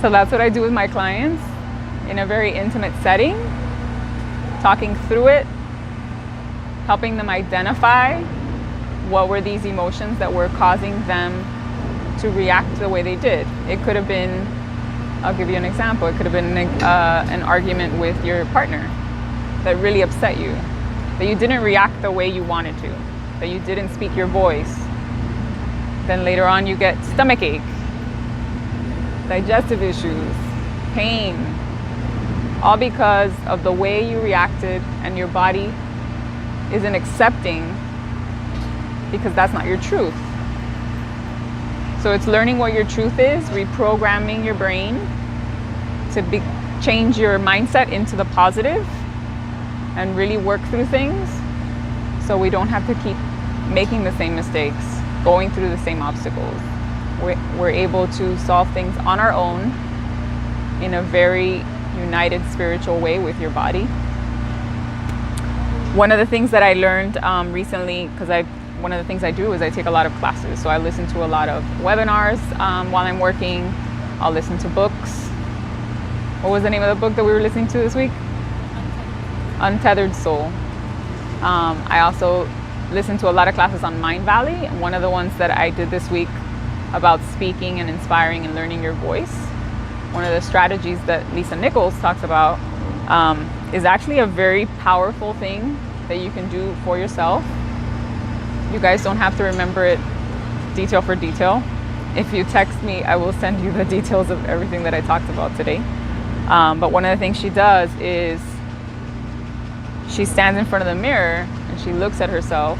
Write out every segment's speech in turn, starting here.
So that's what I do with my clients in a very intimate setting, talking through it, helping them identify what were these emotions that were causing them to react the way they did. It could have been, I'll give you an example, it could have been an argument with your partner that really upset you, that you didn't react the way you wanted to, that you didn't speak your voice. Then later on you get stomach ache, digestive issues, pain, all because of the way you reacted and your body isn't accepting, because that's not your truth. So it's learning what your truth is, reprogramming your brain to change your mindset into the positive and really work through things so we don't have to keep making the same mistakes, going through the same obstacles. We're able to solve things on our own in a very united spiritual way with your body. One of the things that I learned recently, because one of the things I do is I take a lot of classes. So I listen to a lot of webinars while I'm working. I'll listen to books. What was the name of the book that we were listening to this week? Untethered Soul. I also listen to a lot of classes on Mind Valley. One of the ones that I did this week about speaking and inspiring and learning your voice. One of the strategies that Lisa Nichols talks about is actually a very powerful thing that you can do for yourself. You guys don't have to remember it detail for detail. If you text me, I will send you the details of everything that I talked about today. But one of the things she does is she stands in front of the mirror and she looks at herself,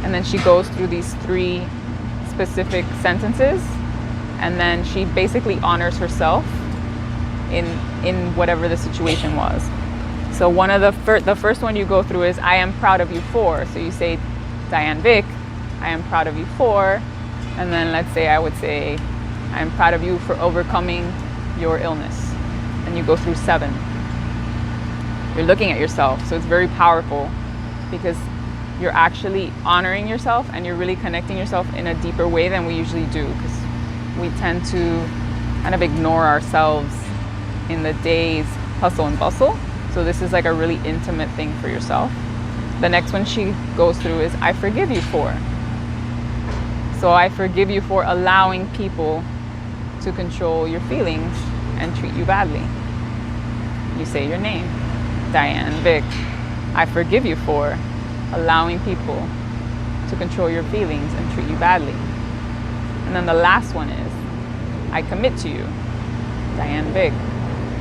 and then she goes through these 3 specific sentences, and then she basically honors herself in whatever the situation was. So one of the first one you go through is, I am proud of you for. So you say, Diane Vick, I am proud of you for, and then let's say I would say, I am proud of you for overcoming your illness. And you go through 7. You're looking at yourself, so it's very powerful because you're actually honoring yourself and you're really connecting yourself in a deeper way than we usually do, because we tend to kind of ignore ourselves in the day's hustle and bustle. So this is like a really intimate thing for yourself. The next one she goes through is, I forgive you for. So I forgive you for allowing people to control your feelings and treat you badly. You say your name, Diane Vick. I forgive you for allowing people to control your feelings and treat you badly. And then the last one is, I commit to you, Diane Vick.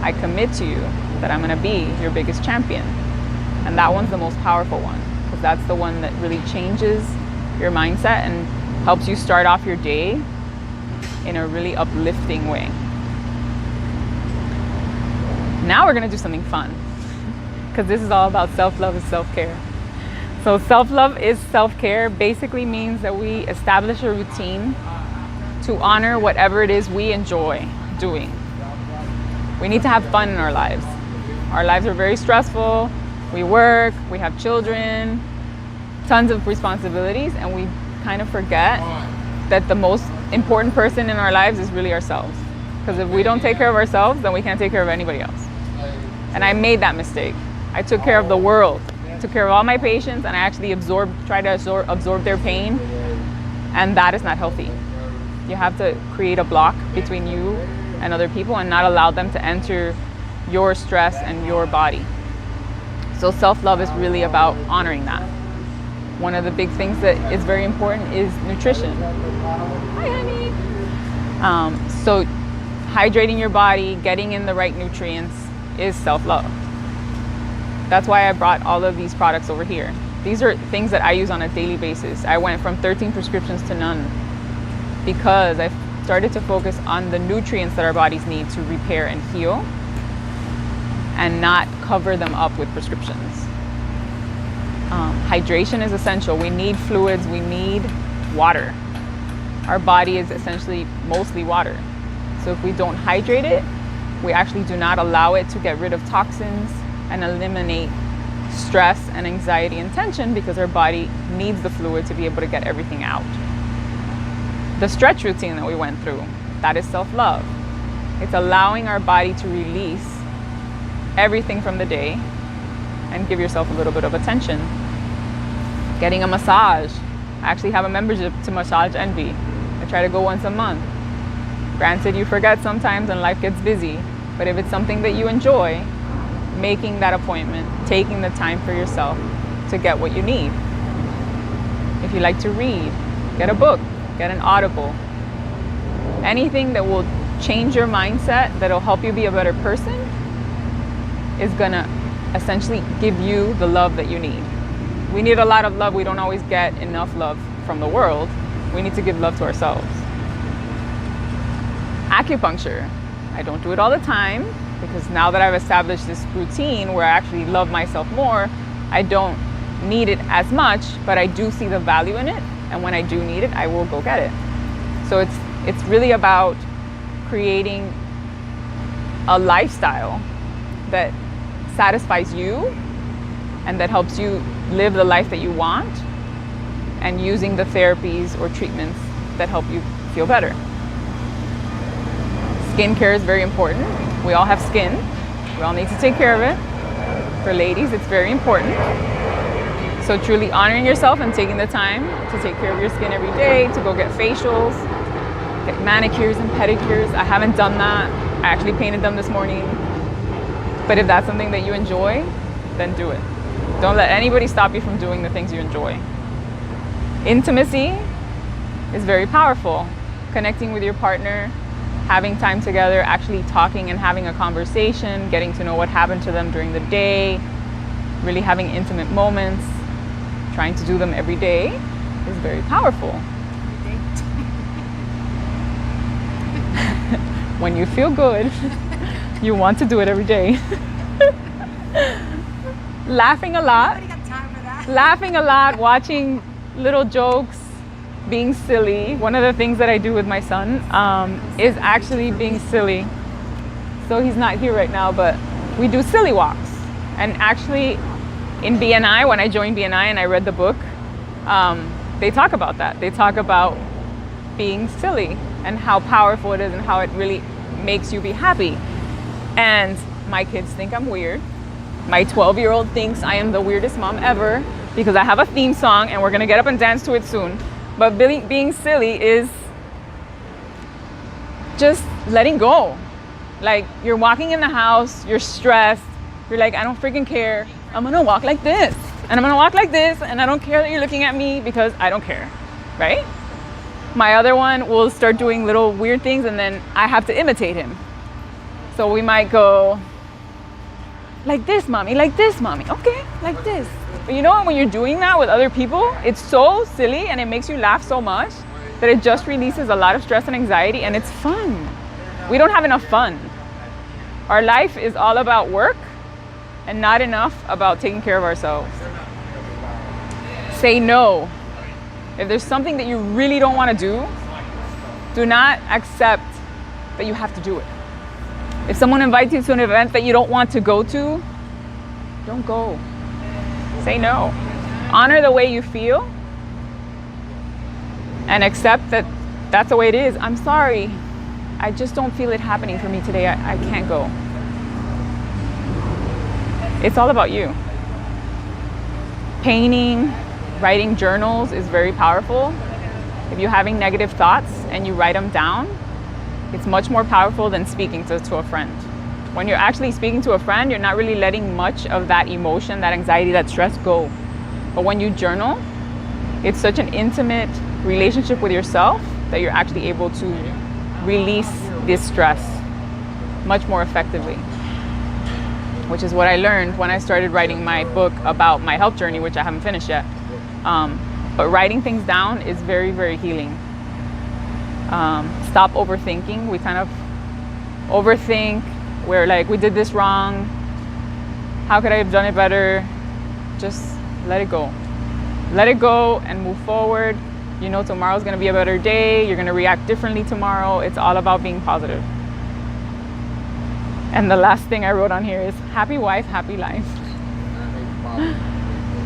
I commit to you that I'm gonna be your biggest champion. And that one's the most powerful one, because that's the one that really changes your mindset and helps you start off your day in a really uplifting way. Now we're gonna do something fun, because this is all about self-love and self-care. So self-love is self-care basically means that we establish a routine to honor whatever it is we enjoy doing. We need to have fun in our lives. Our lives are very stressful. We work, we have children, tons of responsibilities, and we kind of forget that the most important person in our lives is really ourselves. Because if we don't take care of ourselves, then we can't take care of anybody else. And I made that mistake. I took care of the world. I took care of all my patients, and I actually tried to absorb their pain, and that is not healthy. You have to create a block between you and other people and not allow them to enter your stress and your body. So self-love is really about honoring that. One of the big things that is very important is nutrition. Hi, honey. So hydrating your body, getting in the right nutrients is self-love. That's why I brought all of these products over here. These are things that I use on a daily basis. I went from 13 prescriptions to none because I started to focus on the nutrients that our bodies need to repair and heal, and not cover them up with prescriptions. Hydration is essential. We need fluids, we need water. Our body is essentially mostly water. So if we don't hydrate it, we actually do not allow it to get rid of toxins and eliminate stress and anxiety and tension, because our body needs the fluid to be able to get everything out. The stretch routine that we went through, that is self-love. It's allowing our body to release everything from the day and give yourself a little bit of attention. Getting a massage. I actually have a membership to Massage Envy. I try to go once a month. Granted, you forget sometimes and life gets busy, but if it's something that you enjoy, making that appointment, taking the time for yourself to get what you need. If you like to read, get a book, get an Audible. Anything that will change your mindset, that'll help you be a better person, is gonna essentially give you the love that you need. We need a lot of love. We don't always get enough love from the world. We need to give love to ourselves. Acupuncture. I don't do it all the time because now that I've established this routine where I actually love myself more, I don't need it as much, but I do see the value in it. And when I do need it, I will go get it. So it's really about creating a lifestyle that satisfies you and that helps you live the life that you want, and using the therapies or treatments that help you feel better. Skincare is very important. We all have skin. We all need to take care of it. For ladies, it's very important. So truly honoring yourself and taking the time to take care of your skin every day, to go get facials, get manicures and pedicures. I haven't done that. I actually painted them this morning. But if that's something that you enjoy, then do it. Don't let anybody stop you from doing the things you enjoy. Intimacy is very powerful. Connecting with your partner, having time together, actually talking and having a conversation, getting to know what happened to them during the day, really having intimate moments, trying to do them every day is very powerful. When you feel good, you want to do it every day. Laughing a lot. Laughing a lot, watching little jokes, being silly. One of the things that I do with my son is actually being silly. So he's not here right now, but we do silly walks. And actually in BNI, when I joined BNI and I read the book, they talk about that. They talk about being silly and how powerful it is and how it really makes you be happy. And my kids think I'm weird. My 12-year-old thinks I am the weirdest mom ever because I have a theme song and we're gonna get up and dance to it soon. But being silly is just letting go. Like, you're walking in the house, you're stressed, you're like, I don't freaking care. I'm gonna walk like this, and I'm gonna walk like this, and I don't care that you're looking at me because I don't care, right? My other one will start doing little weird things and then I have to imitate him. So we might go, like this, mommy, okay, like this. But you know what, when you're doing that with other people, it's so silly and it makes you laugh so much that it just releases a lot of stress and anxiety, and it's fun. We don't have enough fun. Our life is all about work and not enough about taking care of ourselves. Say no. If there's something that you really don't want to do not accept that you have to do it. If someone invites you to an event that you don't want to go to, don't go. Say no. Honor the way you feel and accept that that's the way it is. I'm sorry. I just don't feel it happening for me today. I can't go. It's all about you. Painting, writing journals is very powerful. If you're having negative thoughts and you write them down, it's much more powerful than speaking to a friend. When you're actually speaking to a friend, you're not really letting much of that emotion, that anxiety, that stress go. But when you journal, it's such an intimate relationship with yourself that you're actually able to release this stress much more effectively, which is what I learned when I started writing my book about my health journey, which I haven't finished yet. But writing things down is very, very healing. Stop overthinking. We kind of overthink. We're like, we did this wrong. How could I have done it better? Just let it go. Let it go and move forward. You know, tomorrow's gonna be a better day. You're gonna react differently tomorrow. It's all about being positive. And the last thing I wrote on here is happy wife, happy life.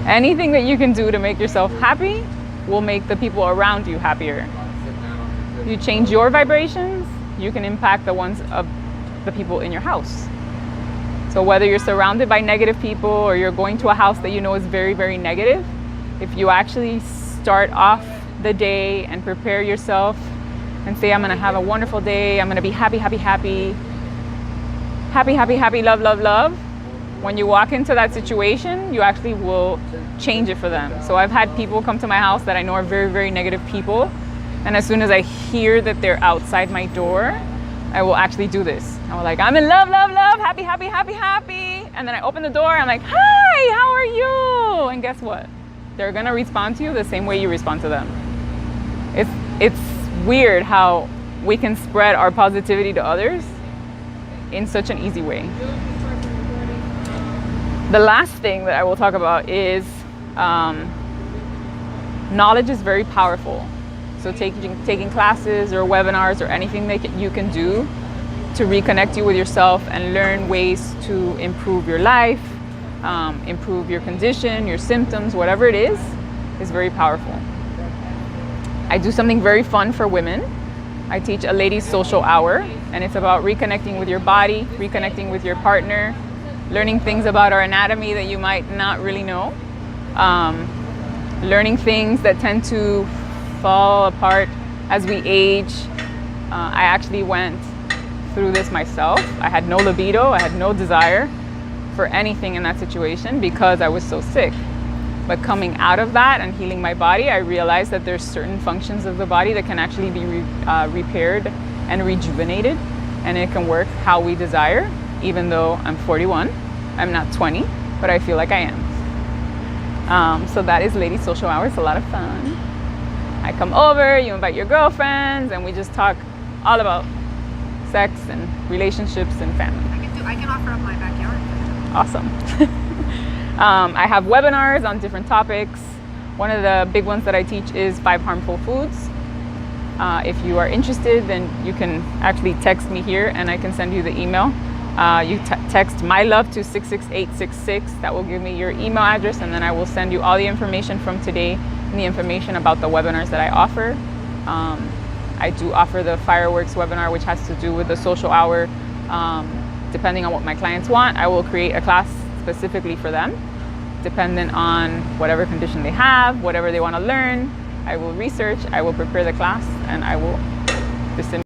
Anything that you can do to make yourself happy will make the people around you happier. You change your vibrations, you can impact the ones of the people in your house. So whether you're surrounded by negative people or you're going to a house that you know is very, very negative, if you actually start off the day and prepare yourself and say, I'm going to have a wonderful day, I'm going to be happy, happy, happy, happy, happy, happy, love, love, love. When you walk into that situation, you actually will change it for them. So I've had people come to my house that I know are very, very negative people. And as soon as I hear that they're outside my door, I will actually do this. I'm like, I'm in love, love, love, happy, happy, happy, happy. And then I open the door, I'm like, hi, how are you? And guess what? They're gonna respond to you the same way you respond to them. It's weird how we can spread our positivity to others in such an easy way. The last thing that I will talk about is knowledge is very powerful. So taking classes or webinars or anything that you can do to reconnect you with yourself and learn ways to improve your life, improve your condition, your symptoms, whatever it is very powerful. I do something very fun for women. I teach a ladies' social hour, and it's about reconnecting with your body, reconnecting with your partner, learning things about our anatomy that you might not really know, learning things that tend to fall apart as we age. I actually went through this myself. I had no libido, I had no desire for anything in that situation because I was so sick. But coming out of that and healing my body, I realized that there's certain functions of the body that can actually be repaired and rejuvenated, and it can work how we desire. Even though I'm 41, I'm not 20, but I feel like I am. So that is Ladies Social Hour. It's a lot of fun. I come over, you invite your girlfriends, and we just talk all about sex and relationships and family. I can offer up my backyard. Awesome. I have webinars on different topics. One of the big ones that I teach is 5 harmful foods. If you are interested, then you can actually text me here and I can send you the email. You text my love to 66866. That will give me your email address, and then I will send you all the information from today and the information about the webinars that I offer. I do offer the fireworks webinar, which has to do with the social hour. Depending on what my clients want, I will create a class specifically for them, dependent on whatever condition they have, whatever they want to learn. I will research, I will prepare the class, and I will disseminate.